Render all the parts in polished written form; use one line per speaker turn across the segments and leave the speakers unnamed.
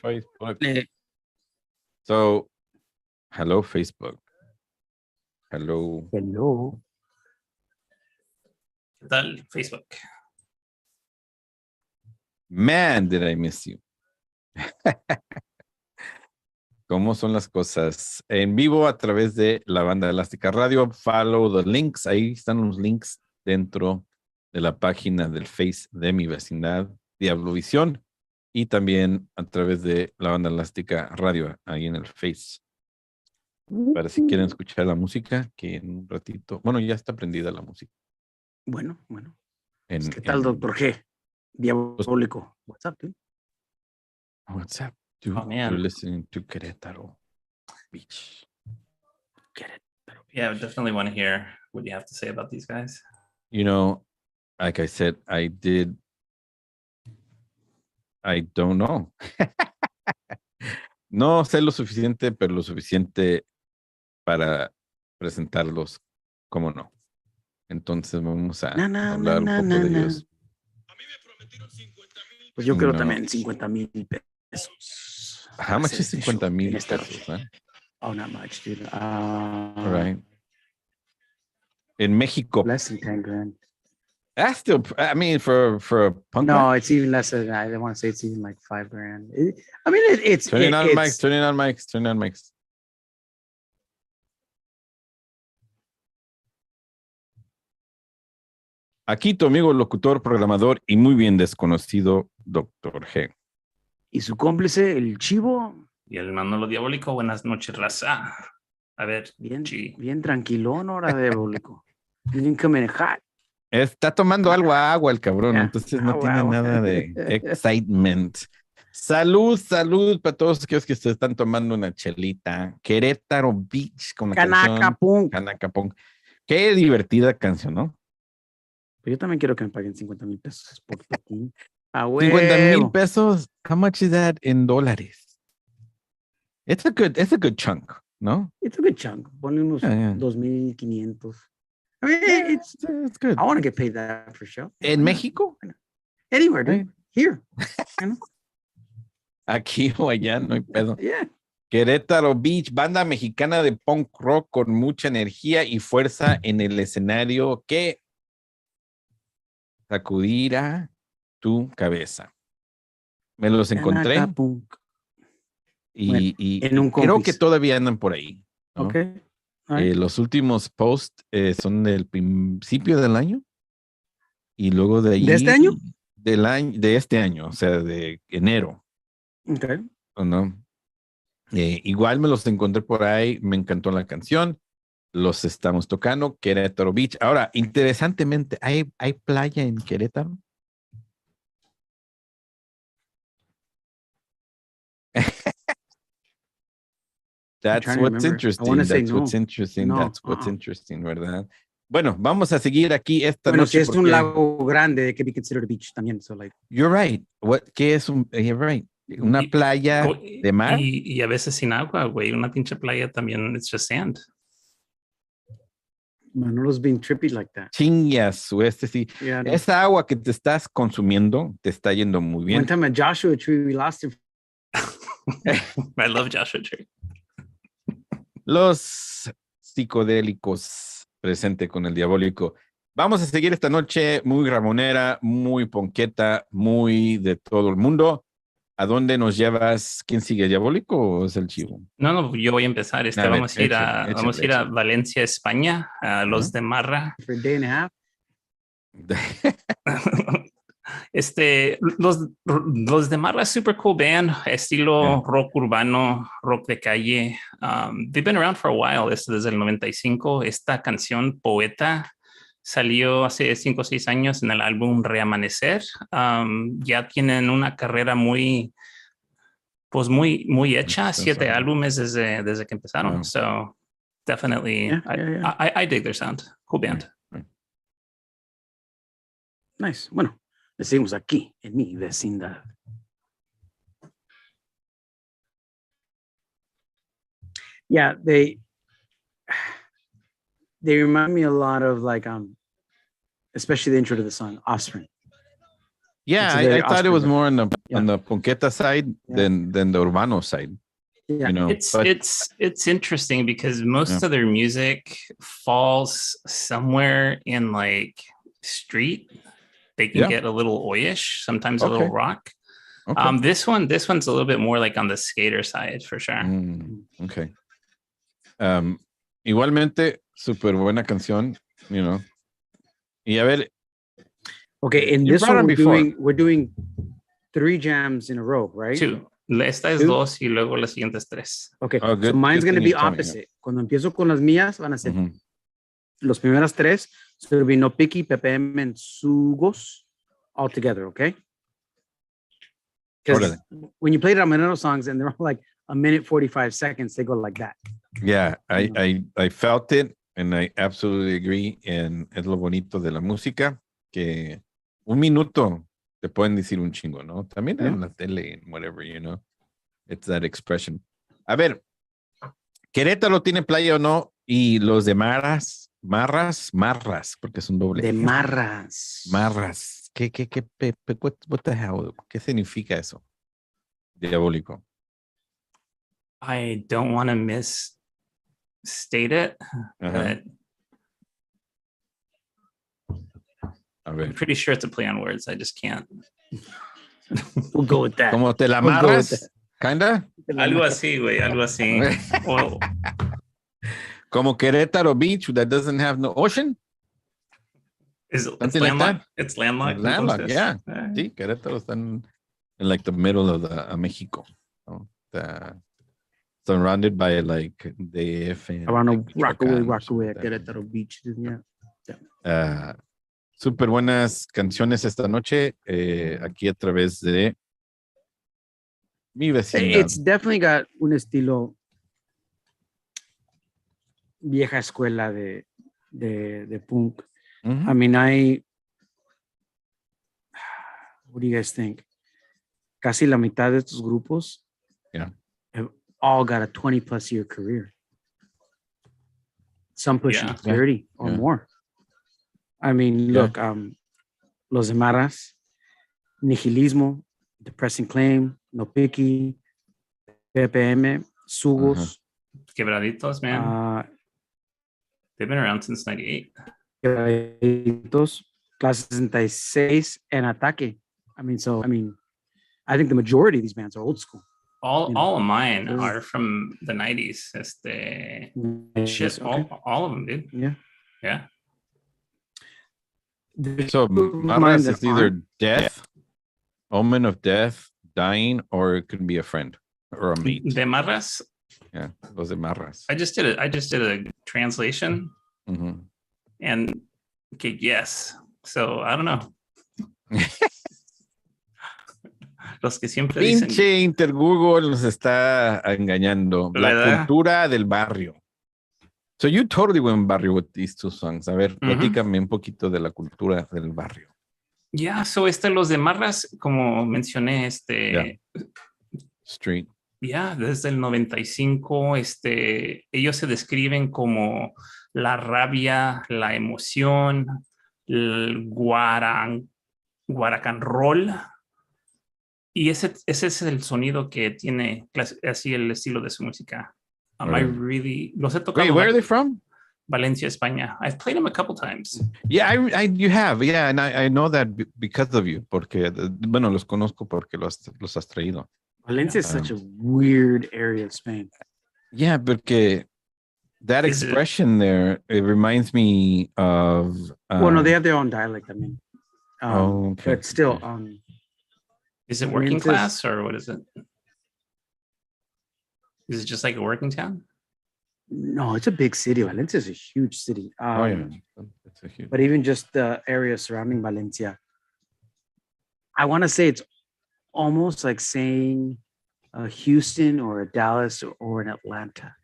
Facebook. So, hello, Facebook. Hello.
Hello.
¿Qué tal, Facebook?
Man, did I miss you. ¿Cómo son las cosas? En vivo a través de la banda elástica radio. Follow the links. Ahí están los links dentro de la página del Face de mi vecindad, DiavloVision. Y también a través de la banda elástica radio, ahí en el Face. Para si quieren escuchar la música, que en un ratito... Bueno, ya está prendida la música.
Bueno. ¿Qué tal, doctor G? Diabólico. What's up, dude?
What's up, dude?
Oh, man.
You're listening to Querétaro Beach.
Querétaro.
Yeah, I definitely want to hear what you have to say about these guys.
You know, like I said, I don't know. No sé lo suficiente, pero lo suficiente para presentarlos, ¿cómo no? Entonces vamos a hablar un poco de ellos.
Pues yo creo también 50,000 pesos.
How much is 50,000 pesos?
Oh, not much, dude.
Right. En México.
Less than 10 grand.
That's still, I mean, for a punk.
No, it's even less than that. I want to say it's even like 5 grand. I mean, it's
turning on mics. Aquí tu amigo locutor, programador y muy bien desconocido, Dr. G.
Y su cómplice, el Chivo.
Y el Manolo Diabólico, buenas noches, raza. A ver,
bien tranquilón ahora, Diabólico. You didn't come in hot.
Está tomando agua el cabrón, entonces no tiene nada de excitement. Salud para todos aquellos que se están tomando una chelita. Querétaro Beach con la canción Kanaka Punk. Qué divertida canción, ¿no?
Pero yo también quiero que me paguen 50,000 pesos por toquín.
50,000 pesos. How much is that in dólares? It's a good chunk, ¿no?
It's a good chunk. Ponle unos 2,500. I mean, it's good. I want to get paid that for sure.
¿En México?
Anywhere, dude. Here. You know?
Aquí o allá, no hay pedo.
Yeah.
Querétaro Beach, banda mexicana de punk rock con mucha energía y fuerza en el escenario que sacudirá tu cabeza. Me los encontré y creo que todavía andan por ahí, ¿no?
Okay.
Los últimos posts son del principio del año y luego de ahí.
¿De este año?
De este año, o sea, de enero.
Okay.
¿O no? Igual me los encontré por ahí, me encantó la canción, los estamos tocando, Querétaro Beach. Ahora, interesantemente, ¿hay playa en Querétaro? That's what's interesting. That's what's interesting, ¿verdad? Bueno, vamos a seguir aquí esta noche.
Si es un lago grande, it can be considered a beach también. So like,
you're right. ¿Qué es you're right? Una playa de mar.
Y a veces sin agua, güey. Una pinche playa también, it's just sand.
Manolos being trippy like that.
Chingas, sí. Yeah, no. Esa agua que te estás consumiendo te está yendo muy bien.
One time at Joshua Tree, we lost him.
I love Joshua Tree.
Los psicodélicos presente con el diabólico. Vamos a seguir esta noche muy ramonera, muy ponqueta, muy de todo el mundo. ¿A dónde nos llevas? ¿Quién sigue, diabólico o es el Chivo?
No, yo voy a empezar. Vamos a ir a Valencia, España, a los de Marra.
For a day and a half.
Los de Marra, super cool band, estilo rock urbano, rock de calle. They've been around for a while, desde el 95. Esta canción, Poeta, salió hace 5 o 6 años en el álbum Reamanecer. Ya tienen una carrera muy hecha, 7 álbumes desde que empezaron. Wow. So definitely, I dig their sound. Cool band.
Nice. Bueno, le seguimos aquí en mi vecindad. Yeah, they remind me a lot of like especially the intro to the song Offspring.
Yeah, I thought it was more on the Ponqueta side than the Urbano side.
Yeah,
you know,
it's interesting because most of their music falls somewhere in like street. They can get a little oi-ish, sometimes a little rock. Okay. This one's a little bit more like on the skater side for sure.
Okay. Igualmente, súper buena canción, you know. Y a ver.
Okay, in this one we're doing 3 jams in a row, right?
2. Esta es 2 y luego las siguientes 3.
Okay, so mine's going to be opposite. Cuando empiezo con las mías, van a ser los primeras 3. So it'll be No Picky, PPM, and Sugos all together, okay? Because when you play the Ramonero songs and they're all like a minute 45 seconds, they go like that.
Yeah, I felt it and I absolutely agree. And es lo bonito de la música, que un minuto te pueden decir un chingo, ¿no? También en la tele and whatever, you know. It's that expression. A ver, ¿Querétaro tiene playa o no? Y los de marras, porque es un doble.
De marras.
Marras. What the hell? ¿Qué significa eso? Diabólico.
I don't want to misstate it, but I'm pretty sure it's a play on words. I just can't.
We'll go with that.
Como te la amarras, kinda?
Algo así, güey, algo así.
Como Querétaro Beach that doesn't have no ocean?
It's landlocked. It's landlocked.
Landlocked, yeah. Sí, Querétaro está in like the middle of Mexico. Surrounded by like DF and
around Rockaway, Querétaro Beach. Yeah.
Súper buenas canciones esta noche aquí a través de mi vecindad.
It's definitely got un estilo vieja escuela de punk. I mean, what do you guys think? Casi la mitad de estos grupos have all got a 20+ year career. Some pushing 30 or more. I mean, look, Los de Marras, Nihilismo, Depressing Claim, No Picky, PPM, Sugos.
Quebraditos, man. They've been around since 98.
Quebraditos, Clase 66, and Ataque. I think the majority of these bands are old school.
All of mine are from the 90s. All of them, dude. Yeah.
So Marras is either death, omen of death, dying, or it could be a friend or a mate.
De Marras?
Yeah, Los de Marras.
I just did a translation, and okay, yes. So I don't know. Los que siempre dicen.
Pinche Intergoogle nos está engañando. La cultura del barrio. So you totally went barrio with these 2 songs. A ver, platícame un poquito de la cultura del barrio.
Yeah, so Los de Marras, como mencioné,
Street.
Yeah, desde el 95, ellos se describen como la rabia, la emoción, el guaracan roll. Y ese es el sonido que tiene así el estilo de su música. Los he tocado.
Wait, where are they from?
Valencia, España. I've played them a couple times.
Yeah, you have. Yeah, and I know that because of you. Porque, bueno, los conozco porque los has traído.
Valencia is such a weird area of Spain.
Yeah, porque that expression there, it reminds me of...
well, no, they have their own dialect, I mean.
Okay.
But still...
is it working class or what is it? Is it just like a working town?
No, it's a big city. Valencia is a huge city.
It's a huge.
But even just the area surrounding Valencia, I want to say it's almost like saying Houston or a Dallas or an Atlanta.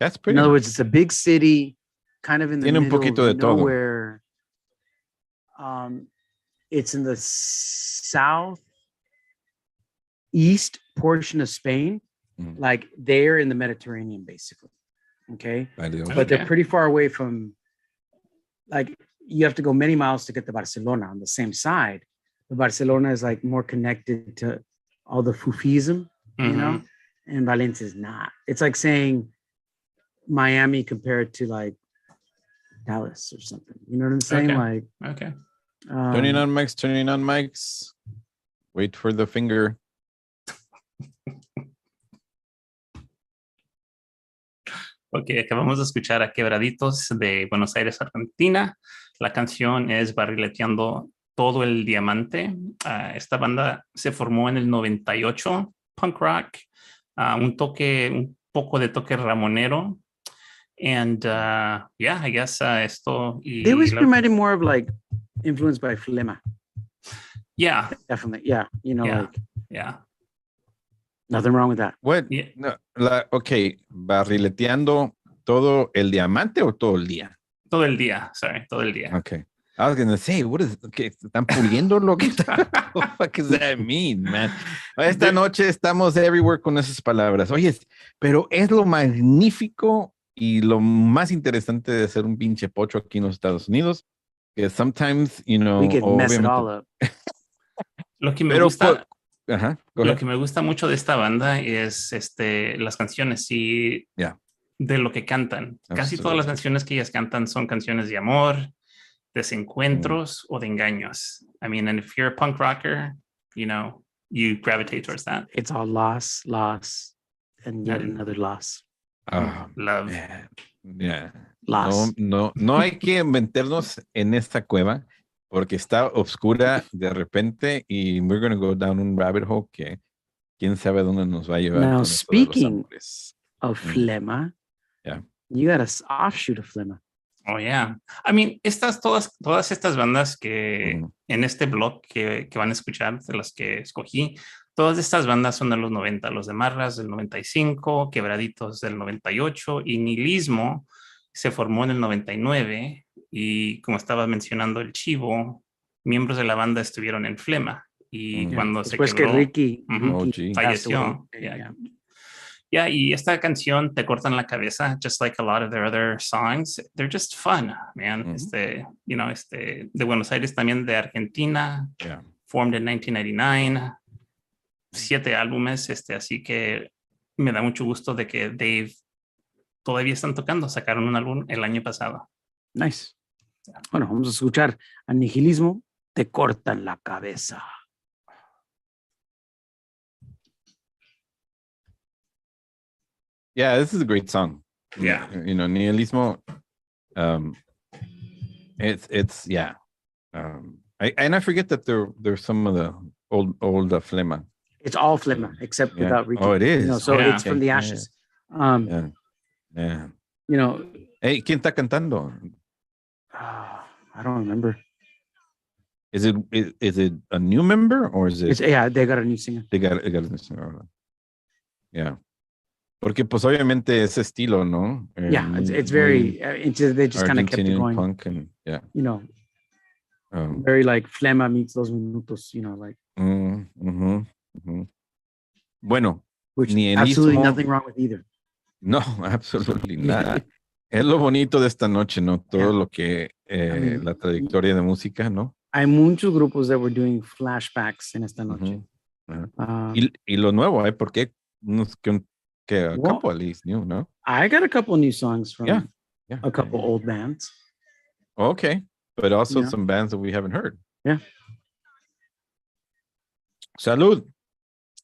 That's pretty.
In other words, it's a big city, kind of in the middle of nowhere. It's in the southeast portion of Spain, like they're in the Mediterranean, basically. Okay, but they're pretty far away from. Like you have to go many miles to get to Barcelona on the same side, Barcelona is like more connected to all the Fufism, you know, and Valencia is not. It's like saying Miami compared to like Dallas or something. You know what I'm saying?
Okay.
Like,
Okay.
Turning on mics, turning on mics. Wait for the finger.
Ok, acabamos de escuchar a Quebraditos de Buenos Aires, Argentina. La canción es Barrileteando todo el diamante. Esta banda se formó en el 98, punk rock, un poco de toque ramonero. And yeah, I guess esto.
They always reminded more of like influenced by Flema.
Yeah.
Definitely. Yeah. You know,
Yeah.
like.
Yeah.
Nothing wrong with that.
What?
Yeah.
No, ok, barrileteando todo el diamante o todo el día?
Todo el día, sorry, todo el día.
Okay. I was gonna say, what is, okay, ¿están puliendo lo que está? What the fuck does that mean, man? Esta noche estamos everywhere con esas palabras. Oye, pero es lo magnífico y lo más interesante de ser un pinche pocho aquí en los Estados Unidos, que sometimes, you know,
We could mess it all up.
Lo que me
pero
gusta,
ajá,
lo que me gusta mucho de esta banda es las canciones y
Yeah.
de lo que cantan. Casi todas
Absolutely.
las canciones que ellas cantan son canciones de amor, desencuentros o de engaños. I mean, and if you're a punk rocker, you know, you gravitate towards that.
It's all loss, and yet another loss.
Oh,
Love.
man. Yeah.
Loss.
No hay que meternos en esta cueva porque está oscura de repente y we're going to go down un rabbit hole que quién sabe dónde nos va a llevar.
Now,
con esto de los
speaking
amores.
of Flema,
Yeah.
you got an offshoot of Flema.
Oh, yeah. I mean, todas estas bandas que en este blog que van a escuchar, de las que escogí, todas estas bandas son de los 90, los de Marras del 95, Quebraditos del 98 y Nihilismo se formó en el 99 y como estaba mencionando el Chivo, miembros de la banda estuvieron en Flema y cuando se
Después
quebró,
que Ricky
falleció. Yeah, y esta canción te cortan la cabeza, just like a lot of their other songs. They're just fun, man. De Buenos Aires, también de Argentina.
Yeah.
Formed in 1999. 7 álbumes, así que me da mucho gusto de que Dave todavía están tocando. Sacaron un álbum el año pasado.
Nice. Bueno, vamos a escuchar a Nihilismo, te cortan la cabeza.
Yeah, this is a great song.
Yeah.
You know, Nihilismo, it's yeah. I forget that there's some of the old Flema.
It's all Flema, except without Ricky.
Oh, it is.
You know, so it's from the ashes.
Yeah.
You know.
Hey, ¿quién está cantando?
I don't remember.
Is it a new member or is it?
They got a new singer.
They got a new singer. Yeah. Porque pues obviamente ese estilo, ¿no?
Yeah, it's very they just kind of kept it going.
Punk and yeah.
You know, very like Flema meets Dos Minutos, you know, like.
Bueno,
which
Nihilismo,
absolutely nothing wrong with either.
No, absolutely nada. Es lo bonito de esta noche, ¿no? Todo lo que la trayectoria de música, ¿no?
Hay muchos grupos that were doing flashbacks en esta noche.
Y lo nuevo, porque a couple at least new, ¿no?
I got a couple new songs from a couple old bands.
Okay, but also some bands that we haven't heard.
Yeah.
Salud.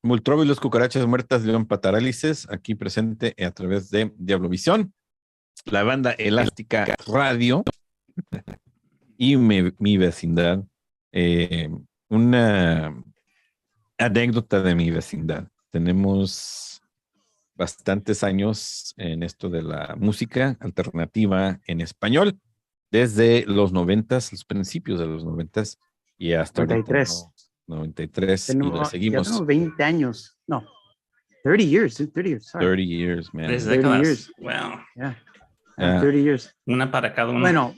Multrobo y los cucarachas muertas León Patarálices, aquí presente a través de DiavloVision, la banda Elástica Radio y mi vecindad. Una anécdota de mi vecindad. Tenemos bastantes años en esto de la música alternativa en español, desde los 90s, los principios de los 90s y hasta
93.
ahorita, 93 y le seguimos.
Ya tengo 20 años. No, 30 years. 30 years. Sorry.
30 years, man.
30
years.
Wow.
Yeah. 30 years.
Una para cada uno.
Bueno,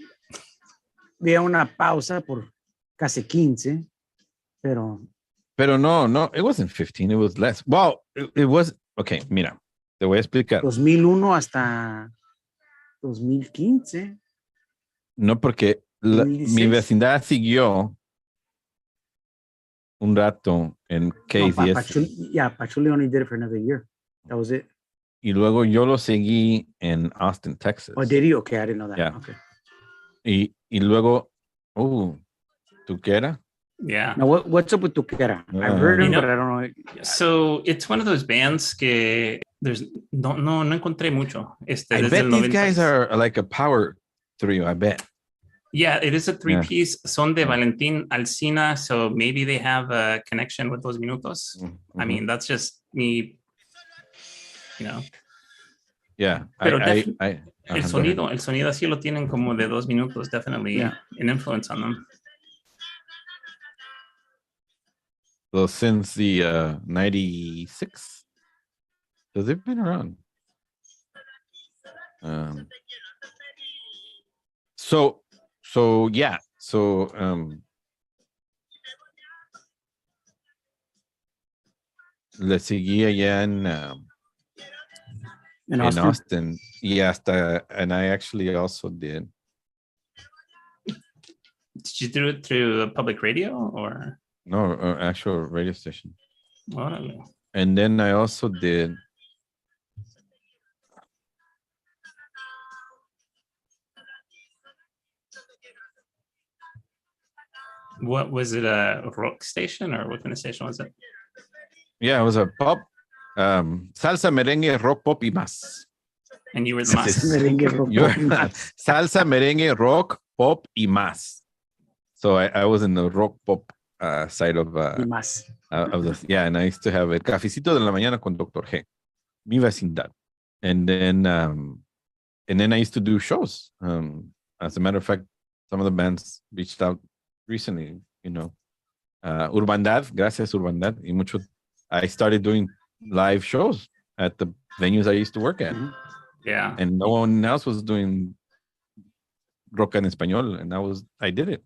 había una pausa por casi 15, pero
no, it wasn't 15, it was less. Well, it was, okay, mira, te voy a explicar.
2001 hasta 2015.
No, porque mi vecindad siguió un rato en
No,
KZS.
Pachuli only did it for another year. That was it.
Y luego yo lo seguí en Austin, Texas.
Oh, did he? Okay, I didn't know that.
Yeah.
Okay.
Y luego, Tuquera.
Yeah.
Now, what's up with Tuquera? I've heard him, but I don't know.
So it's one of those bands que no encontré mucho.
I bet these guys are like a power trio, I bet.
Yeah, it is a three-piece. Son de Valentín Alsina, so maybe they have a connection with Dos Minutos.
Mm-hmm.
I mean, that's just me,
Yeah.
Pero
el
sonido así lo tienen como de 2 minutos, definitely an influence on them.
So since the 96, so they've been around. Le seguí allá en Austin. Y and I actually also did.
Did you do it through a public radio or?
No, actual radio station.
Órale.
And then I also did.
What was it, a rock station or what kind of station was it?
Yeah, it was a pop, salsa, merengue, rock, pop y más.
And you were the más.
Salsa, merengue, rock, pop y más. So I was in the rock pop side of the, and I used to have el cafecito de la mañana con Dr. G, mi vecindad. And then I used to do shows. As a matter of fact, some of the bands reached out recently, Urbandad, gracias Urbandad, y mucho. I started doing live shows at the venues I used to work at.
Yeah.
And no one else was doing rock en español, and I did it.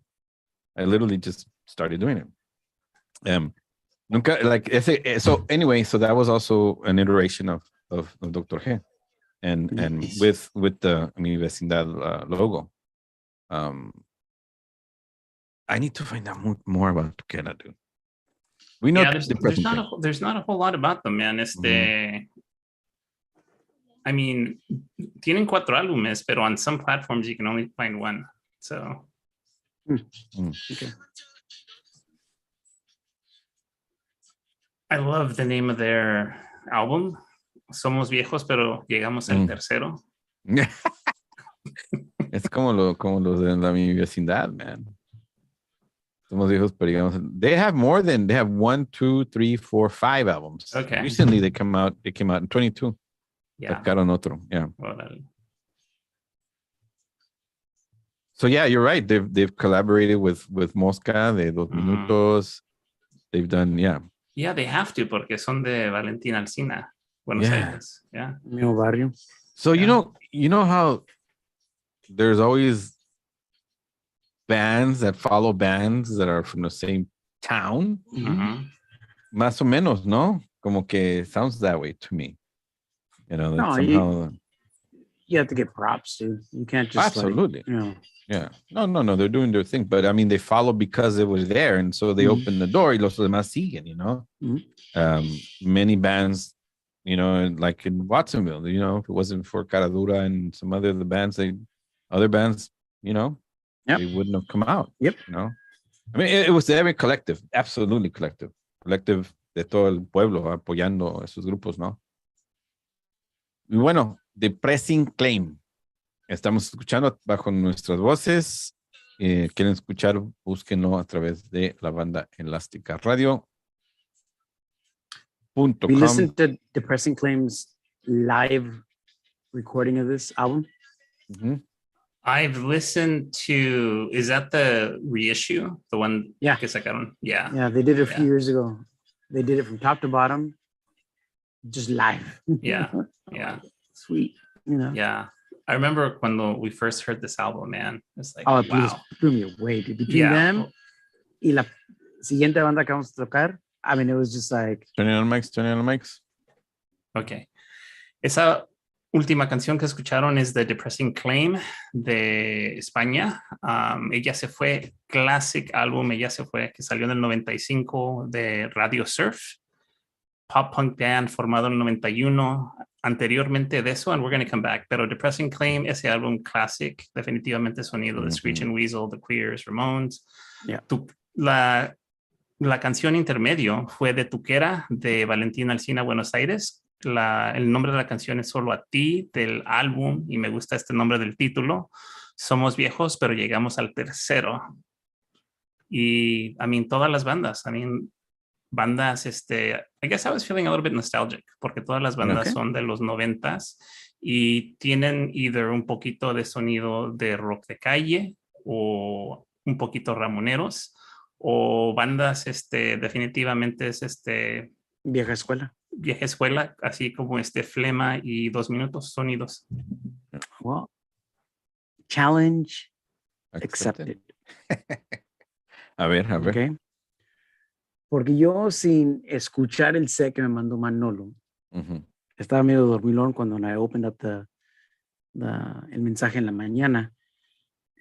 I literally just started doing it. Nunca like ese. So anyway, so that was also an iteration of Dr. G, and with the Mi Vecindad logo. I need to find out more about Tuquera, dude. We know
there's not a whole lot about them, man. I mean, tienen 4 álbumes, pero on some platforms you can only find 1. So.
Okay.
I love the name of their album. Somos viejos, pero llegamos al tercero.
Es como los de la Mi Vecindad, man. Somos viejos, pero llegamos. They have 1, 2, 3, 4, 5 albums.
Okay.
Recently they came out in 22.
Yeah.
Sacaron otro. Yeah.
Órale.
So yeah, you're right. They've collaborated with Mosca de Dos Minutos. They've done, yeah.
Yeah, they have to porque son de Valentín Alsina, Buenos Aires. Yeah.
Mismo barrio.
So you know how there's always bands that follow bands that are from the same town. Más o menos, no? Como que sounds that way to me. Somehow.
You have to get props, dude. You can't just
absolutely. Yeah. No, they're doing their thing, but I mean, they follow because it was there, and so they open the door. Y los demás siguen, Many bands, like in Watsonville, if it wasn't for Caradura and some other bands, other bands, they wouldn't have come out.
Yep.
I mean, it was very collective, absolutely collective de todo el pueblo apoyando a esos grupos, ¿no? Y bueno, The Pressing Claim. Estamos escuchando bajo nuestras voces. Quieren escuchar, búsquenlo a través de la banda Elástica Radio.
We listened to Depressing Claims live recording of this album.
I've listened to, is that the reissue? The one que sacaron? Yeah.
Yeah, they did it a few years ago. They did it from top to bottom, just live.
Yeah.
Sweet,
Yeah. I remember when we first heard this album, man. It's like,
it
wow.
blew me away, dude. Between them y la siguiente banda que vamos a tocar, I mean, it was just like...
Turn it on mics.
Okay. Esa última canción que escucharon es The Depressing Claim de España. Ella se fue, classic álbum, ella se fue, que salió en el 95 de Radio Surf. Pop punk band formado en el 91. Anteriormente de eso, and we're going to come back, pero Depressing Claim, ese álbum classic, definitivamente sonido de Screech and Weasel, The Queers, Ramones.
Yeah.
La canción intermedio fue de Tuquera, de Valentín Alsina, Buenos Aires. El nombre de la canción es Solo a ti, del álbum, y me gusta este nombre del título. Somos viejos, pero llegamos al tercero. Y, todas las bandas, bandas, I guess I was feeling a little bit nostalgic, porque todas las bandas son de los 90s y tienen either un poquito de sonido de rock de calle o un poquito ramoneros, o bandas, definitivamente es
vieja escuela,
así como Flema y 2 Minutos, sonidos.
Well, challenge accepted.
A ver.
Okay. Porque yo, sin escuchar el set que me mandó Manolo, estaba medio dormilón cuando I opened up el mensaje en la mañana,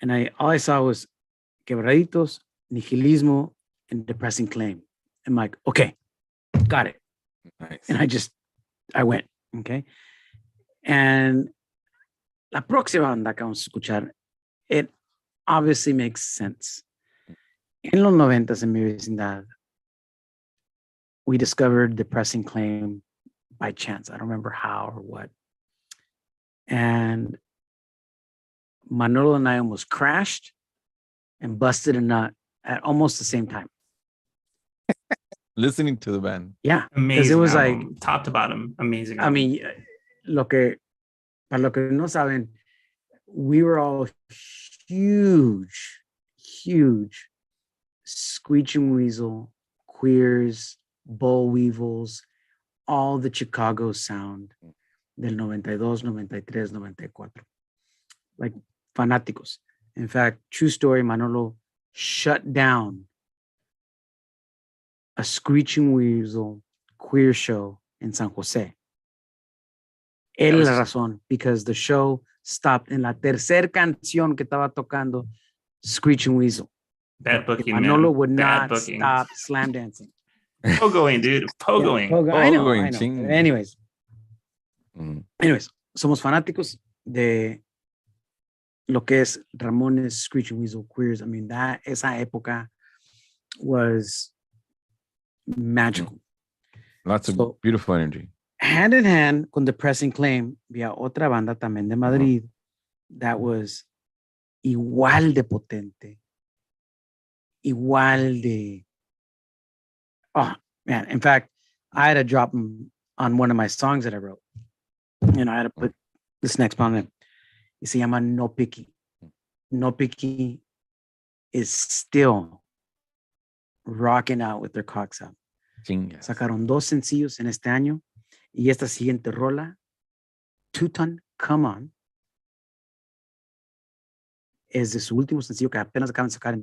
and all I saw was Quebraditos, Nihilismo, and Depressing Claim. I'm like, okay, got it.
Nice.
And I went, okay. And la próxima banda que vamos a escuchar, it obviously makes sense. En los 90s, en mi vecindad, we discovered Depressing Claim by chance. I don't remember how or what. And Manolo and I almost crashed and busted a nut at almost the same time.
Listening to the band.
Yeah.
Amazing.
It was
album.
like
top to bottom, amazing.
I mean, para lo que no saben, we were all huge Screeching Weasel, Queers, Boll Weevils, all the Chicago sound del 92, 93, 94. Like fanáticos. In fact, true story, Manolo shut down a Screeching Weasel queer show in San Jose. Él es la razón, because the show stopped en la tercera canción que estaba tocando Screeching Weasel.
Bad booking,
Manolo
man.
would
Bad
not
booking.
stop slam dancing.
Pogoing, dude. Pogoing.
Yeah, I know. Anyways, somos fanáticos de lo que es Ramones, Screeching Weasel, Queers. I mean, esa época was magical.
Lots of beautiful energy.
Hand in hand con Depressing Claim, había otra banda también de Madrid that was igual de potente, igual de... Oh, man. In fact, I had to drop them on one of my songs that I wrote. And I had to put this next one in. Y se llama No Picky. No Picky is still rocking out with their cocks out.
Chingas.
Sacaron 2 sencillos en este año. Y esta siguiente rola, Two-Ton Come On, es de su último sencillo que apenas acaban de sacar en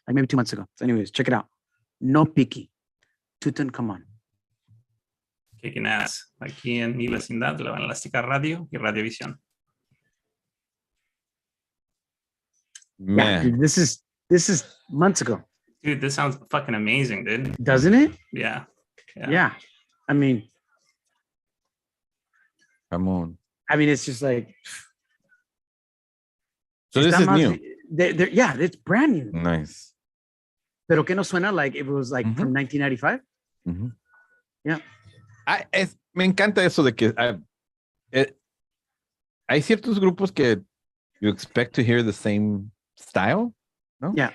maybe 2 months ago. So anyways, check it out. No Picky. Two-Ton Come On.
Kicking ass. Aquí en mi vecindad, la Elástica Radio y Radiovisión.
Man.
Yeah, dude, this is months ago.
Dude, this sounds fucking amazing, dude.
Doesn't it?
Yeah.
Yeah. I mean,
Come on.
it's just like...
So this is new.
Yeah, it's brand new.
Nice.
Pero que no suena like if it was like from 1995? Yeah.
Me encanta eso de que hay ciertos grupos que you expect to hear the same style, ¿no?
Yeah.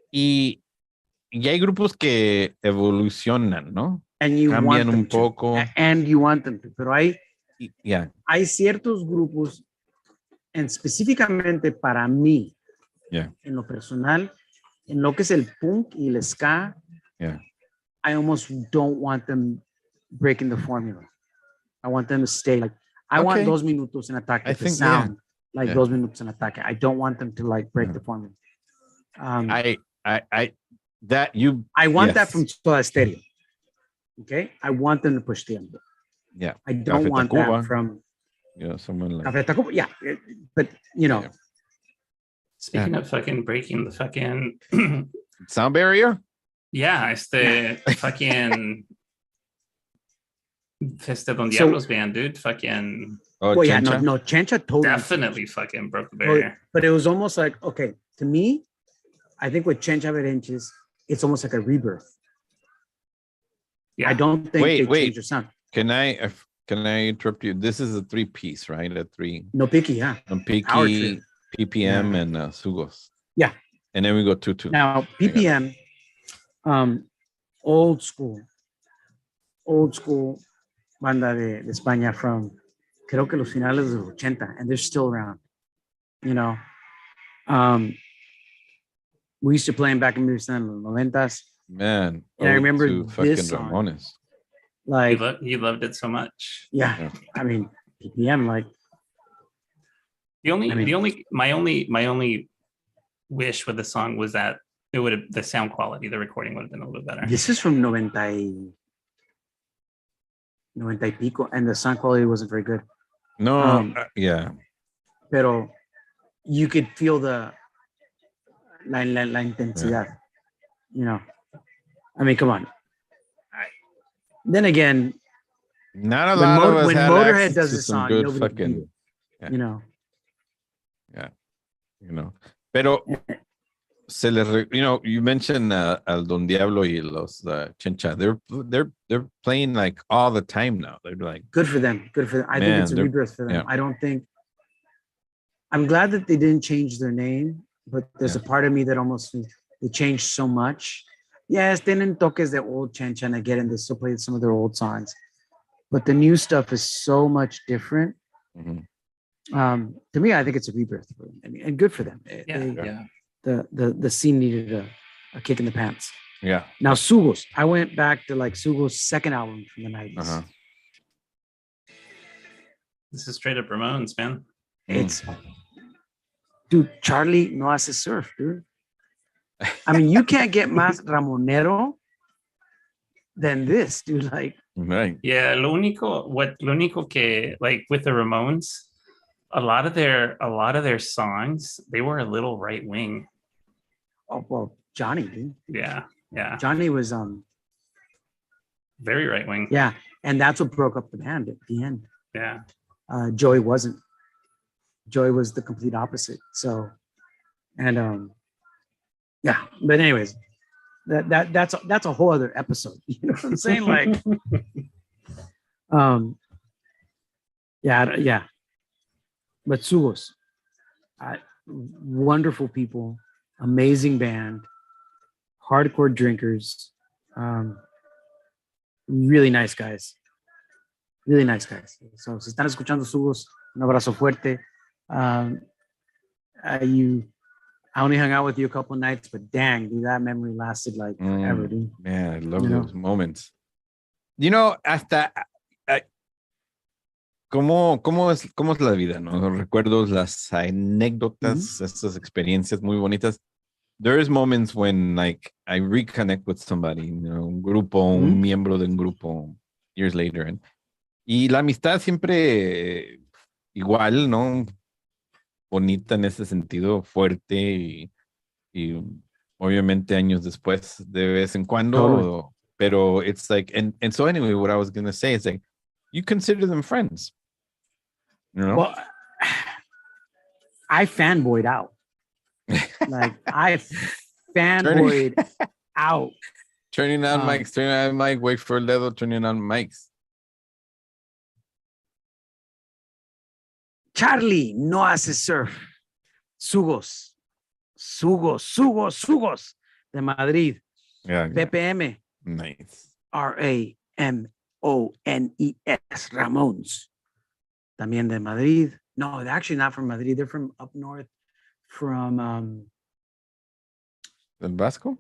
Y hay grupos que evolucionan, ¿no?
And you
Cambian
want them
un poco.
And you want them to. Pero hay ciertos grupos, específicamente para mí, en lo personal, en lo que es el punk y el ska, I almost don't want them breaking the formula. I want them to stay like, I want 2 minutos en ataque to sound like 2 minutos en ataque. I don't want them to like break the formula. I want that from Soda Stereo. Okay, I want them to push the envelope.
Yeah,
I don't want that from
Yeah, someone like
Café Tacuba, yeah, but you know,
Speaking of fucking breaking the fucking
sound barrier.
yeah, fucking Don
So-
Diablo's band, dude. Fucking
Oh,
well, yeah,
Chencha?
no, Chencha totally
definitely fucking broke the
Well,
barrier.
but it was almost like, okay, to me, I think with Chencha Berenches, it's almost like a rebirth.
Yeah.
I don't think
Wait,
they
wait.
changed their sound.
Can I interrupt you? This is a 3-piece, right? A 3.
No picky, yeah. Power
Piki,
trip.
PPM,
Yeah.
and Sugos.
Yeah.
And then we go 2-2.
Now, PPM, old school banda de España from, creo que los finales de los 80, and they're still around, you know. We used to play them back in the 90s.
Man.
And I remember
to
this
fucking
song.
Ramones.
Like,
He loved it so much.
yeah, I mean, PPM, like,
my only wish with the song was that it would have the sound quality, the recording would have been a little better.
this is from 90 y pico, and the sound quality wasn't very good.
No, yeah.
Pero you could feel la intensidad, you know. I mean, come on. Then again,
Not a lot of us
when
had
Motorhead
access
does
to
this
some
song,
good
nobody can
fucking,
beat it, you know.
you know. Pero you mentioned al Don Diablo y los Chencha. They're playing like all the time now. They're like
Good for them. I think it's a
they're-
rebirth for them.
yeah.
I don't think. I'm glad that they didn't change their name, but there's a part of me that almost thinks they changed so much. Yes, tienen toques de old Chencha, and I get it. They still play some of their old songs, but the new stuff is so much different.
Mhm.
To me, I think it's a rebirth for them, and good for them.
Yeah.
The scene needed a kick in the pants.
Yeah.
Now Sugos, I went back to like Sugos' second album from the 90s.
Uh-huh.
This is straight up Ramones, man.
It's dude, Charlie no hace surf, dude. I mean, you can't get más Ramonero than this, dude. Like,
Right.
Yeah, lo único que like with the Ramones, a lot of their songs, they were a little right wing.
oh well, Johnny, dude.
Yeah.
Johnny was
Very right wing.
yeah, and that's what broke up the band at the end.
Yeah.
Joey wasn't. Joey was the complete opposite. So, and yeah. But anyways, that's a whole other episode. You know what I'm saying? Like, yeah. But Sugos, wonderful people, amazing band, hardcore drinkers, really nice guys. Really nice guys. So, si están escuchando Sugos, un abrazo fuerte. I only hung out with you a couple of nights, but dang, dude, that memory lasted like forever, dude.
Man, I love
You know?
those moments. You know, hasta ¿cómo es la vida, no? Los recuerdos, las anécdotas, estas experiencias muy bonitas. There's moments when like I reconnect with somebody, you know, un grupo, un miembro de un grupo years later. Y la amistad siempre igual, ¿no? Bonita en ese sentido, fuerte y obviamente años después de vez en cuando,
Totally.
pero it's like, and so anyway, what I was going to say is like, you consider them friends, you know?
Well, I fanboyed out. Like, I fanboyed out.
Turning on mics, turning on mic, wait for Ledo, turning on mics.
Charlie no hace surf. Sugos de Madrid.
Yeah,
PPM.
nice.
Ramones. Ramones. También de Madrid. No, they're actually not from Madrid. They're from up north from
¿El Vasco?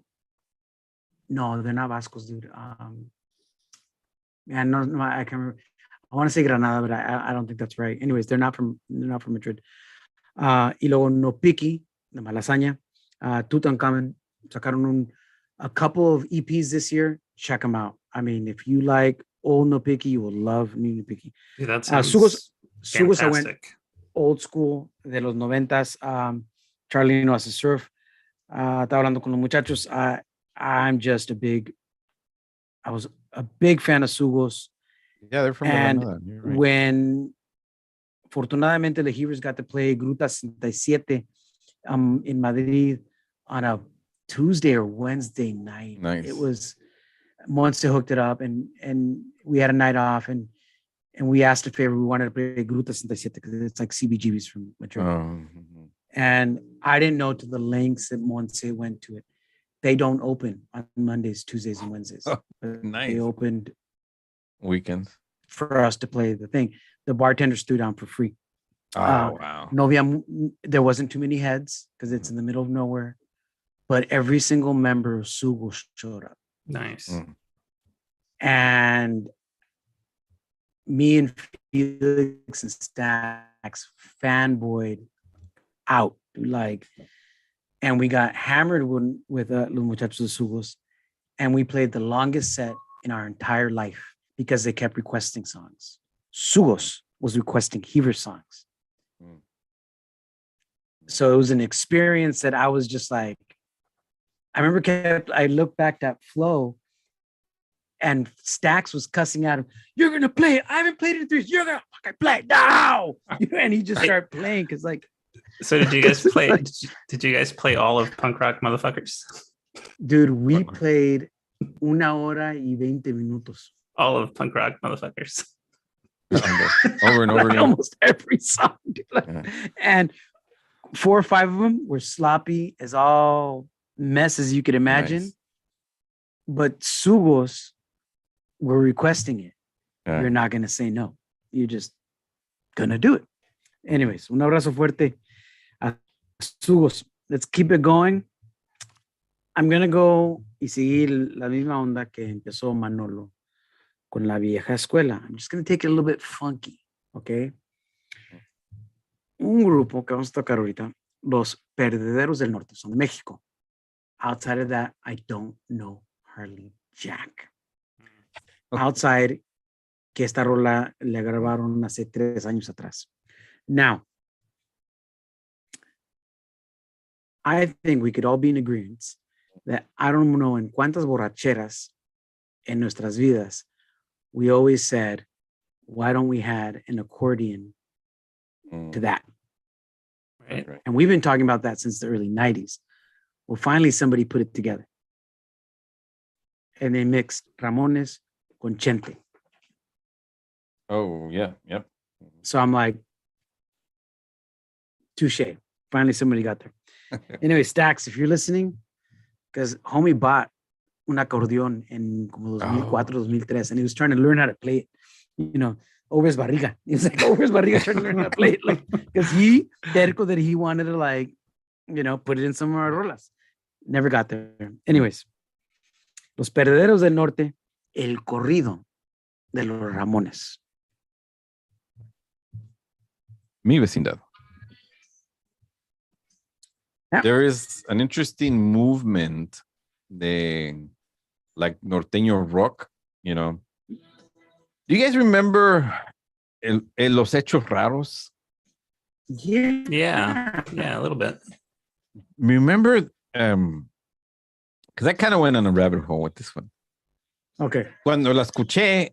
no, they're not Vascos, dude. Yeah, no, I can't remember. I want to say Granada, but I don't think that's right. Anyways, they're not from Madrid. Y luego No Picky, de Malasaña. Tutankhamen sacaron a couple of EPs this year. Check them out. I mean, if you like old No Picky, you will love new No Picky.
Dude, that sounds
Sugos Sugos, I went
Fantastic.
old school de los 90s. Charlie no hace surf. Estaba hablando con los muchachos. I'm just I was a big fan of Sugos.
Yeah, they're from
And
Granada. You're right.
when, fortunadamente, the Hebrews got to play Gruta 67 in Madrid on a Tuesday or Wednesday night.
Nice.
It was, Monse hooked it up, and we had a night off, and we asked a favor. We wanted to play Gruta 67 because it's like CBGBs from Madrid. And I didn't know to the lengths that Monse went to it. They don't open on Mondays, Tuesdays, and Wednesdays.
Oh, nice.
They opened
Weekends.
for us to play the thing. The bartenders threw down for free.
Oh, wow.
There wasn't too many heads because it's in the middle of nowhere, but every single member of Sugo showed up.
Nice.
And me and Felix and Stacks fanboyed out, like, and we got hammered with Los Muchachos de Sugos, and we played the longest set in our entire life because they kept requesting songs. Sugos was requesting Heaver songs. So it was an experience that I was just like, I remember I looked back at Flo, and Stax was cussing at him. You're going to play it. I haven't played it in 3 years. You're going to fucking play it now. And he just started playing because, like.
So did you guys play? Did you guys play all of Punk Rock Motherfuckers?
Dude, we played 1 hora y 20 minutos.
All of Punk Rock Motherfuckers.
Over and over again.
Almost every song. And 4 or 5 of them were sloppy as all mess as you could imagine.
Nice.
But Sugos were requesting it. You're not going to say no. You're just going to do it. Anyways, un abrazo fuerte a Sugos. Let's keep it going. I'm going to go y seguir la misma onda que empezó Manolo con la vieja escuela. I'm just going to take it a little bit funky, okay? Un grupo que vamos a tocar ahorita, Los Perdederos del Norte, son de México. Outside of that, I don't know hardly jack. Outside, que esta rola le grabaron hace 3 años atrás. Now, I think we could all be in agreement that I don't know en cuántas borracheras en nuestras vidas we always said, why don't we add an accordion to that?
Right.
And we've been talking about that since the early 90s. Well, finally somebody put it together. And they mixed Ramones con Chente.
Oh, yeah. Yep.
So I'm like, touche. Finally somebody got there. Anyway, Stax, if you're listening, because homie bought un acordeón en como 2004, 2003, and he was trying to learn how to play it, you know, over his barriga. He was like, over his barriga, trying to learn how to play it, like, because he, terco that he wanted to, like, you know, put it in some of our rolas. Never got there. Anyways, Los Perdederos del Norte, el corrido de los Ramones.
Mi vecindad.
Yeah.
There is an interesting movement, the like norteño rock, you know. Do you guys remember Los Hechos Raros?
Yeah, a little bit.
Remember, because I kind of went on a rabbit hole with this one.
Okay.
Cuando la escuché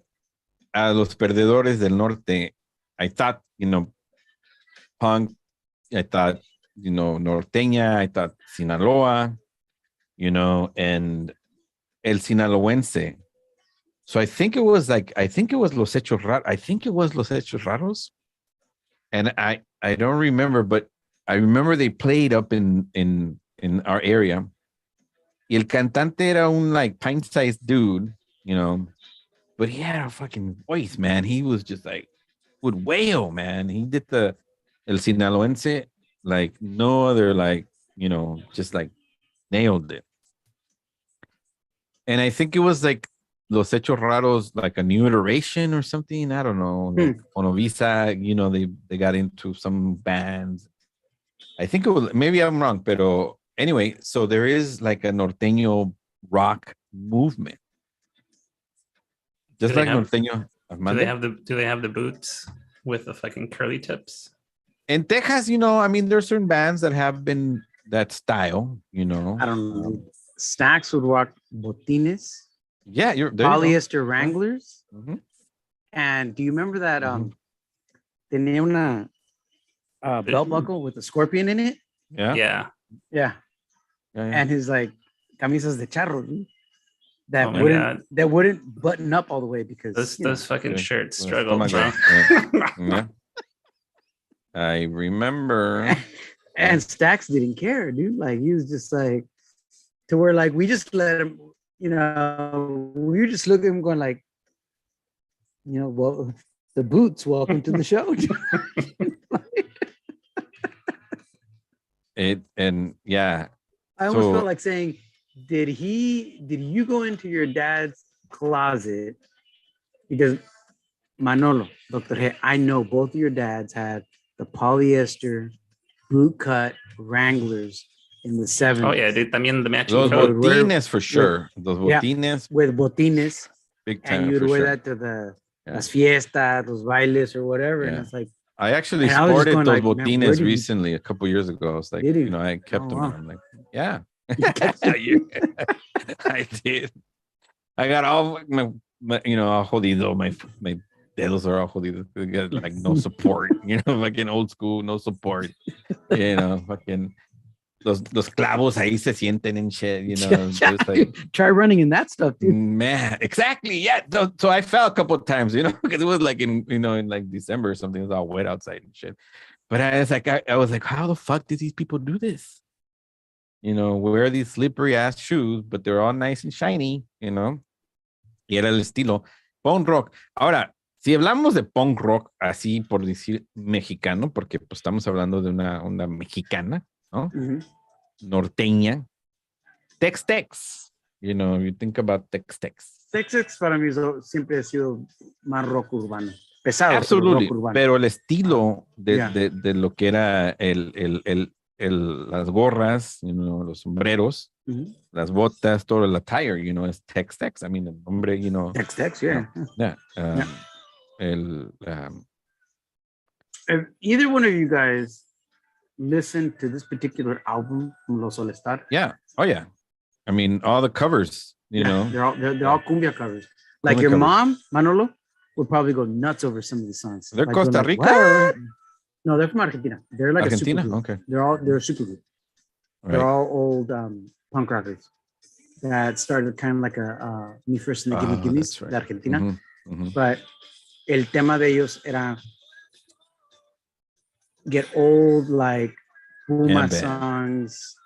a Los Perdedores del Norte, I thought, you know, punk, I thought, you know, norteña, I thought Sinaloa, you know, and el sinaloense. So I think it was Los Hechos Raros. I think it was Los Hechos Raros. And I don't remember, but I remember they played up in our area. Y el cantante era un like pint-sized dude, you know, but he had a fucking voice, man. He was just like, would wail, man. He did el sinaloense like no other, like, you know, just like nailed it. And I think it was like Los Hechos Raros, like a new iteration or something. I don't know. Like Fonovisa, you know, they got into some bands. I think it was, maybe I'm wrong, pero anyway, so there is like a norteño rock movement. Just like norteño.
Do they have the boots? with the fucking curly tips.
In Texas, you know, I mean, there's certain bands that have been that style, you know.
I don't know. Stax would rock botines,
Yeah, there you go.
polyester Wranglers.
Mhm.
And do you remember that
Mhm.
tenía una belt buckle with a scorpion in it?
Yeah.
Yeah.
Yeah.
Yeah.
And his like camisas de charro, dude, that
Oh my
wouldn't
God.
button up all the way because
Those fucking
Yeah.
shirts
Well,
struggle,
stomach
bro.
ache, yeah. I remember.
and Stax didn't care, dude. Like he was just like to where like we just let him, you know, we just look at him going like, you know, well, the boots, welcome to the show.
And yeah,
I almost
So-
felt like saying, did you go into your dad's closet? Because Manolo, Dr. He, I know both of your dads had the polyester boot cut Wranglers in the 70s.
Oh yeah, dude. También the matching
those
coat.
botines for sure. Those
Yeah.
botines,
with botines,
big time
and you would
for
wear
sure.
that to the
Yeah.
las fiestas, los bailes or whatever. And
Yeah.
it's like,
I actually
And I was just
sported
going
those
like, man, where
botines
did you-
recently, a couple years ago. I was like,
Did you?
you know, I kept
Oh,
them.
wow.
And I'm like, yeah,
kept them?
Yeah, I did. I got all my you know, all jodido. My dedos are all jodido. They got like no support. You know, fucking old school, no support. You know, fucking los clavos ahí se sienten and shit. You know, just like.
Try running in that stuff, dude.
Man, exactly. Yeah. So I fell a couple of times, you know, because it was like in like December or something. It was all wet outside and shit. But I was like, how the fuck did these people do this? You know, wear these slippery ass shoes, but they're all nice and shiny, you know. Y era el estilo punk rock. Ahora, si hablamos de punk rock así por decir mexicano, porque pues estamos hablando de una onda mexicana, ¿no?
Mhm.
Norteña. Tex-Tex. You know, you think about Tex-Tex.
Tex-Tex para mí siempre ha sido más rock urbano. Pesado, pero
Absolutely.
rock urbano.
Pero el estilo
Yeah.
de lo que era las gorras, you know, los sombreros,
Mhm.
las botas, todo el attire, you know, es Tex-Tex. I mean, el nombre, you know.
Tex-Tex, yeah.
Yeah.
If either one of you guys listened to this particular album from Los Solestar,
Yeah. Oh, yeah. I mean, all the covers, you know.
they're all cumbia covers. Like
Cumbia
your
covers.
mom, Manolo, would probably go nuts over some of these songs.
They're
Like,
Costa
going
Rica?
"Wow." No, they're from Argentina. They're like
Argentina?
a super group.
Okay.
They're a super group. They're
Right.
all old punk rockers that started kind of like a Me First and the Gimme
Oh,
Gimmes
that's right.
de Argentina.
Mhm, mhm.
But el tema de ellos era get old like Puma
Yeah, man.
songs,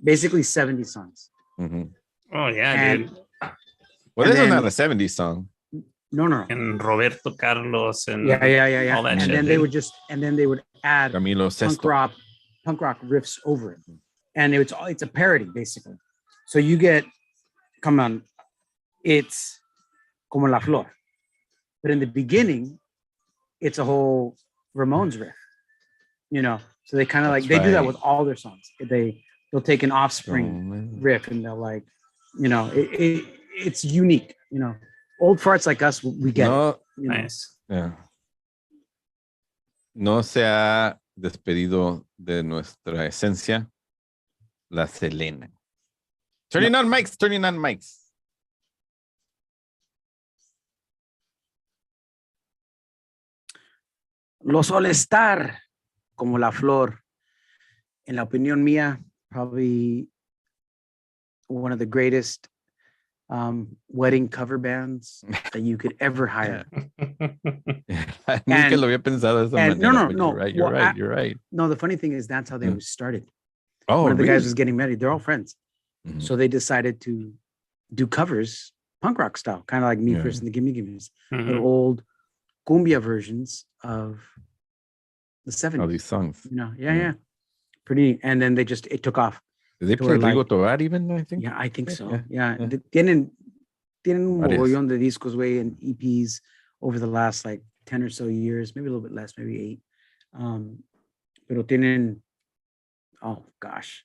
basically 70s songs.
Mhm.
Oh yeah,
And
dude.
Well,
And
this is
then-
not a 70s song.
no.
And Roberto Carlos and
Yeah.
all that
And
shit.
then they
dude.
would add
Camilo Sesto.
punk rock riffs over it. And it's a parody basically. So you get, come on, it's como la flor. But in the beginning, it's a whole Ramones riff, you know. So they kind of like,
That's
they do that
right.
with all their songs. They'll take an Offspring riff and they'll like, you know, it's unique, you know. Old farts like us, we get it.
No,
You know?
Nice.
yeah. No se ha despedido de nuestra esencia la Selena. Turning on mics.
Los All-Star, como la flor, en la opinión mía, probably one of the greatest wedding cover bands that you could ever hire.
Ni que lo había pensado de esa
and-
manera.
no,
but
no,
You're
well,
You're right.
No, the funny thing is that's how they
Yeah.
were started.
Oh,
One of the guys
really?
was getting married. They're all friends.
Mhm.
So they decided to do covers, punk rock style, kind of like Me
Yeah.
First and the Gimme Gimmes, but
Mhm.
old cumbia versions of the
All
70s.
these songs.
You know,
Yeah.
yeah. Pretty. And then it took off.
Did they
To
play
where,
Rigo
like-
Tobar even, I think?
Yeah, I think so.
Yeah,
Yeah.
yeah.
Tienen un
Varias.
mogollón de discos, güey, and EPs over the last like 10 or so years, maybe a little bit less, maybe 8. Pero tienen, oh gosh,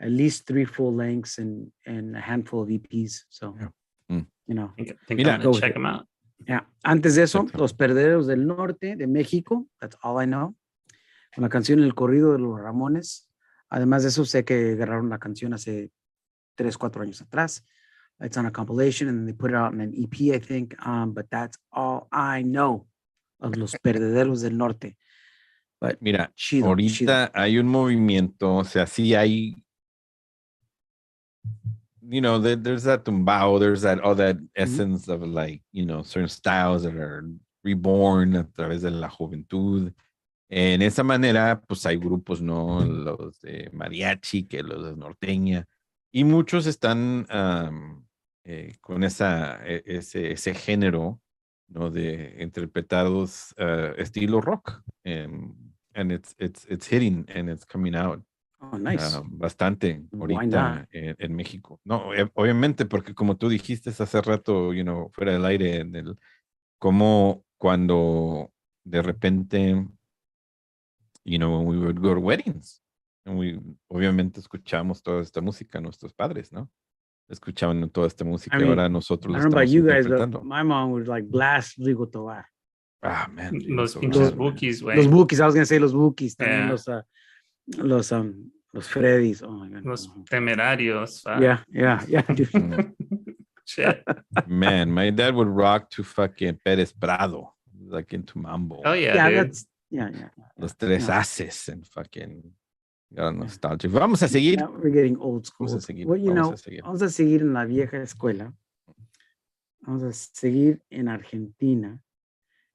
at least 3 full lengths and a handful of EPs. So,
Yeah. Mm.
you know,
Think I'm
Mira,
gonna
go with
check
it.
them out.
Yeah. Antes de eso,
Exacto.
Los Perderos del Norte de México, that's all I know. Con la canción El Corrido de los Ramones. Además de eso, sé que agarraron la canción hace 3, 4 años atrás. It's on a compilation and they put it out in an EP, I think. But that's all I know of Los Perderos del Norte. But
Mira,
chido, chido.
ahorita hay un movimiento, o sea, sí hay, you know, there's that tumbao, there's that all that essence of like, you know, certain styles that are reborn a través de la juventud. En esa manera, pues hay grupos, ¿no? Los de mariachi, que los de norteña, y muchos están con ese género, ¿no? De interpretados estilo rock. And it's hitting and it's coming out
Oh, nice.
bastante
Why not?
ahorita en México. No, obviamente, porque como tú dijiste hace rato, you know, fuera del aire, como cuando de repente, you know, when we would go to weddings, and obviamente escuchamos toda esta música, nuestros padres, ¿no? Escuchaban toda esta música
I
y
mean,
ahora
I
nosotros la
don't know about
estamos
you guys, but
interpretando.
my mom would like blast Rigo Tobar.
Ah, man.
Los
so
pinches
bad, man.
bookies, güey.
Los Bookies, I was going to say los Bookies, también
Yeah.
los Freddys. Oh my God.
Los temerarios. fuck.
Yeah, dude.
Mm.
Shit.
Man, my dad would rock to fucking Pérez Prado, like into mambo.
Oh, yeah,
Yeah,
dude.
that's, yeah.
Los Tres
Yeah.
Haces and fucking got nostalgic. Vamos a seguir.
Now we're getting old school.
Vamos a seguir.
Well, you
Vamos
know,
a seguir.
vamos a seguir en la vieja escuela. Vamos a seguir en Argentina.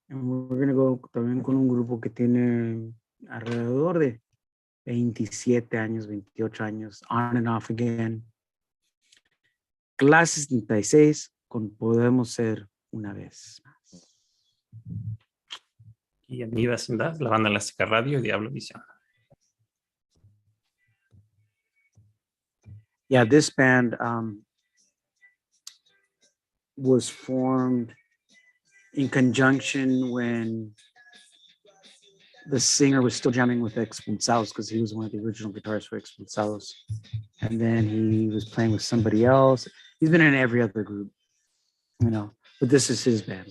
And we're going to go también con un grupo que tiene alrededor de 27 años, 28 años, on and off again. Clase 76 con Podemos Ser Una Vez Más.
Y en mi vecindad, la banda elástica radio y DiavloVision.
Yeah, this band was formed in conjunction when the singer was still jamming with Expulsados, because he was one of the original guitarists for Expulsados. And then he was playing with somebody else. He's been in every other group, you know, but this is his band.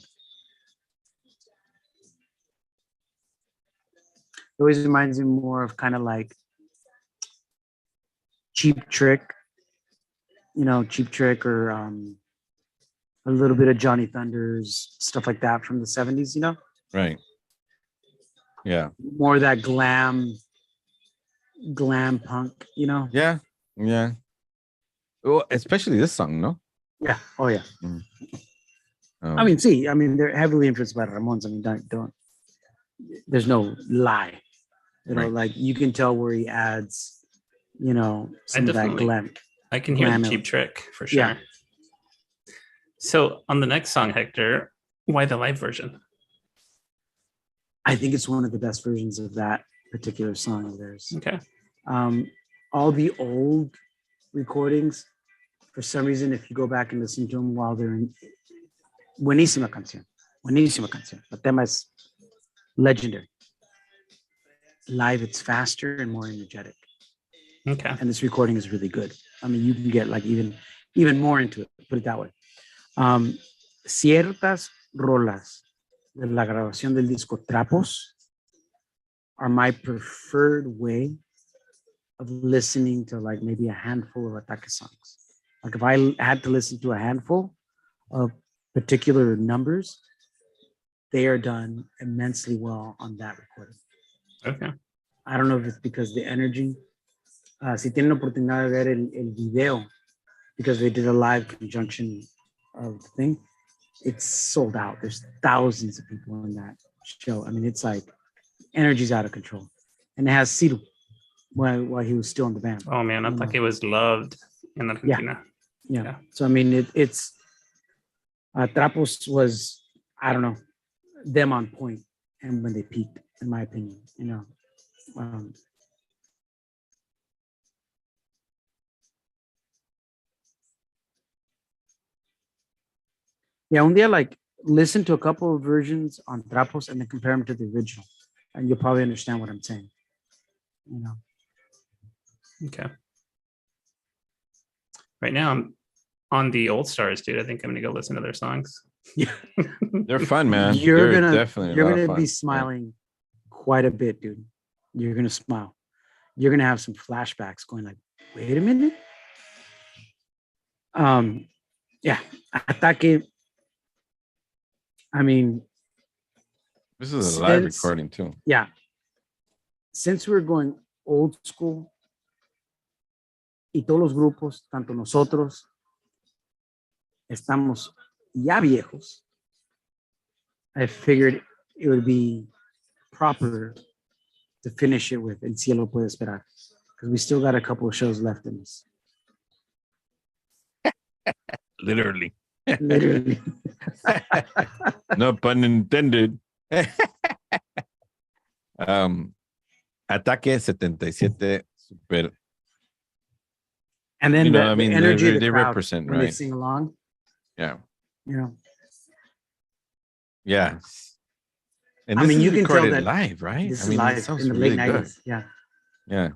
It always reminds me more of kind of like Cheap Trick, you know, Cheap Trick, or a little bit of Johnny Thunders, stuff like that from the 70s, you know?
Right. Yeah.
More of that glam punk, you know?
Yeah. Yeah. Well, especially this song, no?
Yeah. Oh, yeah.
Um,
I mean, they're heavily influenced by Ramones. I mean, don't there's no lie. You know,
Right.
like you can tell where he adds, you know, some of that
definitely-
glam.
I can hear the
Glam
Cheap Trick for sure.
Yeah.
So on the next song, Hector, why the live version?
I think it's one of the best versions of that particular song of theirs.
Okay.
All the old recordings, for some reason, if you go back and listen to them while they're in, buenísima canción. The tema es legendary. Live, it's faster and more energetic.
Okay.
And this recording is really good. I mean, you can get like even more into it, put it that way. Ciertas rolas de la grabación del disco Trapos are my preferred way of listening to like maybe a handful of Ataque songs. Like if I had to listen to a handful of particular numbers, they are done immensely well on that recording.
Okay.
I don't know if it's because the energy. Si tienen la oportunidad de ver el video, because they did a live conjunction of the thing, it's sold out. There's thousands of people in that show. I mean, it's like energy's out of control. And it has Ciro while he was still in the band.
Oh man, Ataque was loved in Argentina.
Yeah. So I mean, it's Trapos was, I don't know, them on point, and when they peaked, in my opinion, you know. Yeah, un día like listen to a couple of versions on Trapos and then compare them to the original, and you'll probably understand what I'm saying. You know.
Okay. Right now I'm on the Old Stars, dude. I think I'm gonna go listen to their songs.
They're fun, man.
You're
They're
gonna
definitely
you're
a lot
gonna
of
be
fun.
smiling quite a bit, dude. You're gonna smile. You're gonna have some flashbacks going like, wait a minute. Yeah, Ataque. I mean,
This is a live
since
recording too.
yeah, since we're going old school, y todos los grupos, tanto nosotros, estamos ya viejos. I figured it would be proper to finish it with El Cielo Puede Esperar, because we still got a couple of shows left in us.
Literally.
Literally.
No pun intended. Ataque 77, super.
And then the energy of the
they
crowd
represent,
when they
right?
sing along,
Yeah.
you know.
Yeah. And
I
this
mean,
is
you can tell
recorded
that
live, right?
This
I
is
mean, it
live
sounds
in the
really
late
good.
90s. Yeah.
Yeah.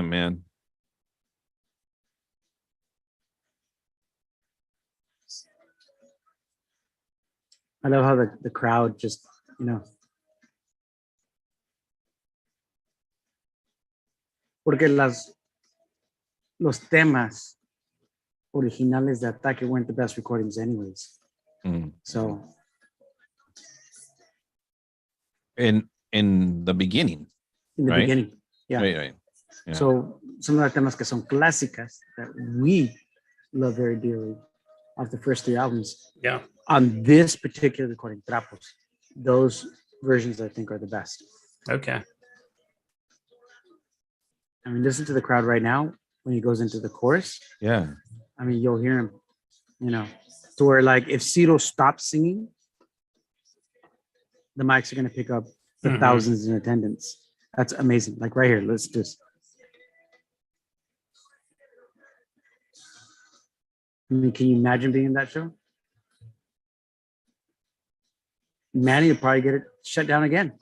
Man.
I love how the crowd just, you know. Porque los temas originales de Ataque weren't the best recordings anyways. So
in the beginning.
in the
right?
beginning. Yeah.
Right. Yeah.
So some of the temas que son clásicas that we love very dearly of the first 3 albums.
Yeah.
On this particular recording, Trapos, those versions I think are the best.
Okay.
I mean, listen to the crowd right now when he goes into the chorus.
Yeah.
I mean, you'll hear him, you know, to where like if Ciro stops singing, the mics are going to pick up the thousands in attendance. That's amazing. Like right here, let's just. I mean, can you imagine being in that show? Manny would probably get it shut down again.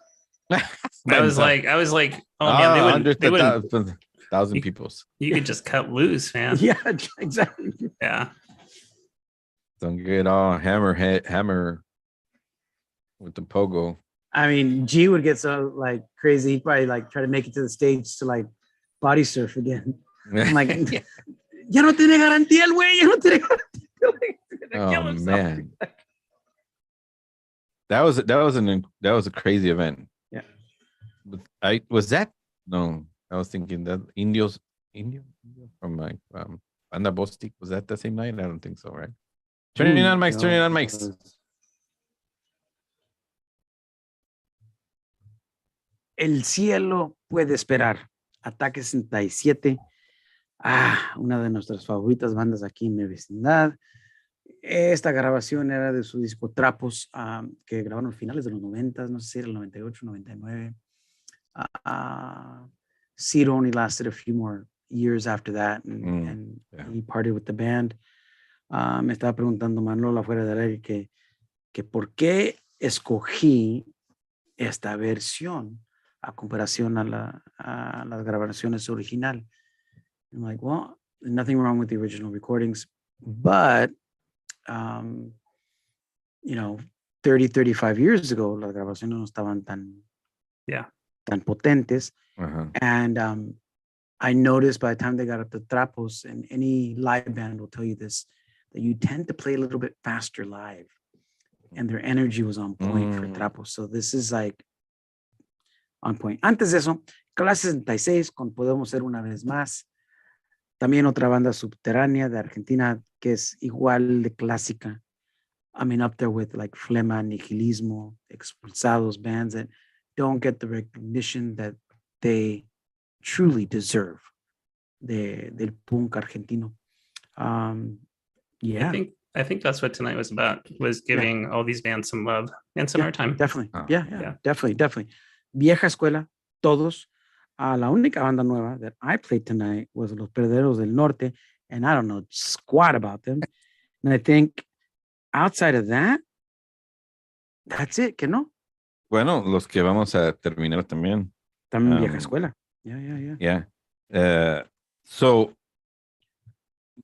I was like, oh man, they wouldn't.
1,000 people.
You could just cut loose, man.
Yeah, exactly.
Yeah.
Don't get all hammer with the pogo.
I mean, G would get so like crazy. He'd probably like try to make it to the stage to like body surf again. I'm like, ya no tiene garantía el güey, ya no tiene garantía.
Oh man. That was a crazy event.
Yeah.
I was thinking that Indio from like Banda Bostic, was that the same night? I don't think so, right? Turning on mics.
El Cielo Puede Esperar. Ataque 67. Una de nuestras favoritas bandas aquí en mi vecindad. Esta grabación era de su disco Trapos, que grabaron a finales de los 90, no sé si era el 98, 99. Ciro only lasted a few more years after that, and he partied with the band. Me estaba preguntando Manolo afuera del aire que por qué escogí esta versión a comparación a las grabaciones original. I'm like, well, nothing wrong with the original recordings, but you know, 30, 35 years ago, las grabaciones no estaban tan potentes. And I noticed by the time they got up to Trapos, and any live band will tell you this, that you tend to play a little bit faster live, and their energy was on point for Trapos. So this is like on point. Antes de eso, Clase 66 con Podemos Ser Una Vez Más. También otra banda subterránea de Argentina que es igual de clásica. I mean, up there with like Flema, Nihilismo, Expulsados, bands that don't get the recognition that they truly deserve del punk argentino. Yeah.
I think that's what tonight was about, was giving all these bands some love and some airtime.
Definitely. Yeah. Definitely. Vieja escuela, todos. La única banda nueva that I played tonight was Los Perderos del Norte, and I don't know squat about them. And I think outside of that, that's it, ¿que no?
Bueno, los que vamos a terminar también.
También vieja escuela. Yeah.
So,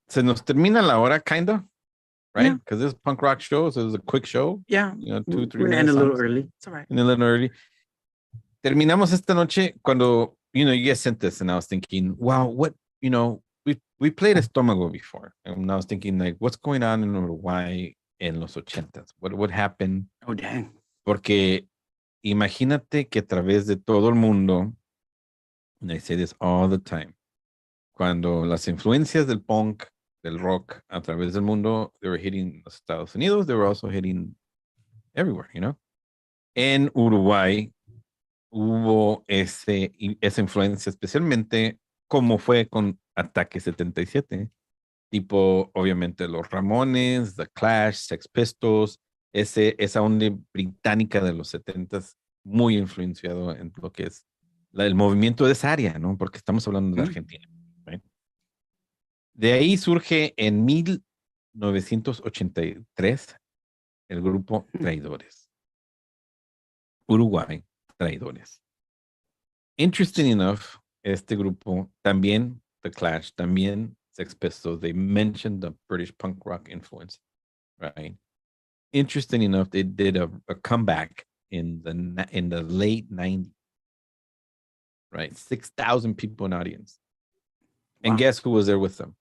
se nos termina la hora, kind of. right?
Yeah.
Because this punk rock show, so it was a quick show.
Yeah.
You know, 2-3
We're gonna
minutes.
end a little
songs.
early. It's all right.
And a little early. Terminamos esta noche cuando, you know, you guys sent this and I was thinking, wow, what, you know, we played Estómago before. And I was thinking, like, what's going on in Uruguay en los 80s? What happened?
Oh, dang.
Porque imagínate que a través de todo el mundo, and I say this all the time, cuando las influencias del punk, del rock a través del mundo, they were hitting los Estados Unidos, they were also hitting everywhere, you know? En Uruguay hubo esa influencia, especialmente como fue con Ataque 77, tipo, obviamente, los Ramones, The Clash, Sex Pistols, esa onda británica de los 70s, muy influenciado en lo que es el movimiento de esa área, ¿no? Porque estamos hablando de Argentina. ¿Right? De ahí surge en 1983 el grupo Traidores. Uruguay, Traidores. Interesting enough, este grupo también, The Clash, también Sex Pistols, they mentioned the British punk rock influence, right? Interesting enough, they did a comeback in the late 90s, right? 6,000 people in audience. And
Wow.
guess who was there with them?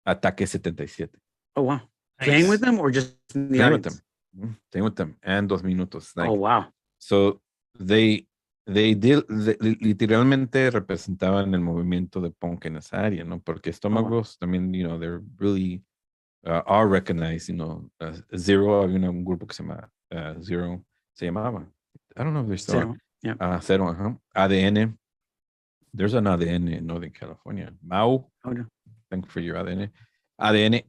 Ataque 77.
Oh, wow.
Nice.
Playing with them or just in the
Playing with
audience?
them. Playing with them. And 2 minutos. Like,
Oh, wow.
so they literalmente representaban el movimiento de punk en esa área, ¿no? Porque Estómagos también, you know, they're really are recognized, you know, Zero, había un grupo que se llama Zero, se llamaba. I don't know if they're still
Zero. Yeah.
Cero, ADN. There's an ADN in Northern California. Mau.
Oh, no.
Thank you for your ADN.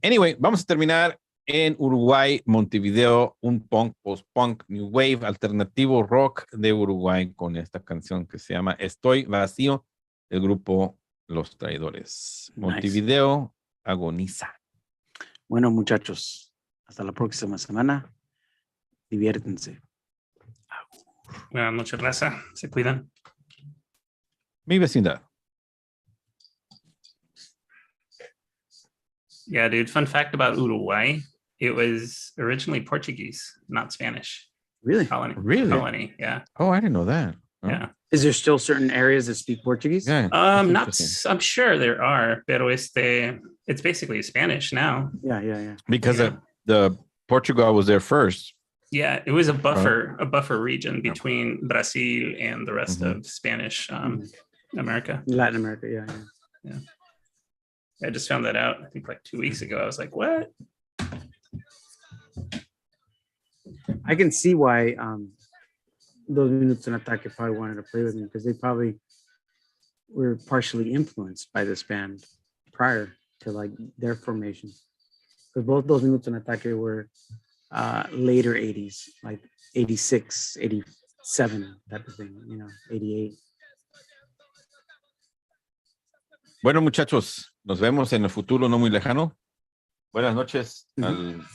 Anyway, vamos a terminar en Uruguay, Montevideo, un punk, post-punk, new wave, alternativo rock de Uruguay con esta canción que se llama Estoy Vacío, del grupo Los Traidores.
Nice.
Montevideo agoniza.
Bueno, muchachos, hasta la próxima semana. Diviértense.
Buenas noches, raza. Se cuidan.
Mi vecindad.
Yeah, dude. Fun fact about Uruguay. It was originally Portuguese, not Spanish.
Really?
Colony.
Really?
Colony, yeah.
Oh, I didn't know that. Oh.
Yeah.
Is there still certain areas that speak Portuguese?
Yeah.
Not. I'm sure there are, pero it's basically Spanish now.
Yeah.
Because
Yeah.
the Portugal was there first.
Yeah, it was a buffer region between Brazil and the rest of Spanish America.
Latin America, yeah.
I just found that out, I think like 2 weeks ago. I was like, what?
I can see why those Minutos en Ataque probably wanted to play with me because they probably were partially influenced by this band prior to like their formation. Because both those Minutos en Ataque were later 80s, like 86, 87 type of thing, you know, 88.
Bueno, muchachos, nos vemos en el futuro no muy lejano. Buenas noches al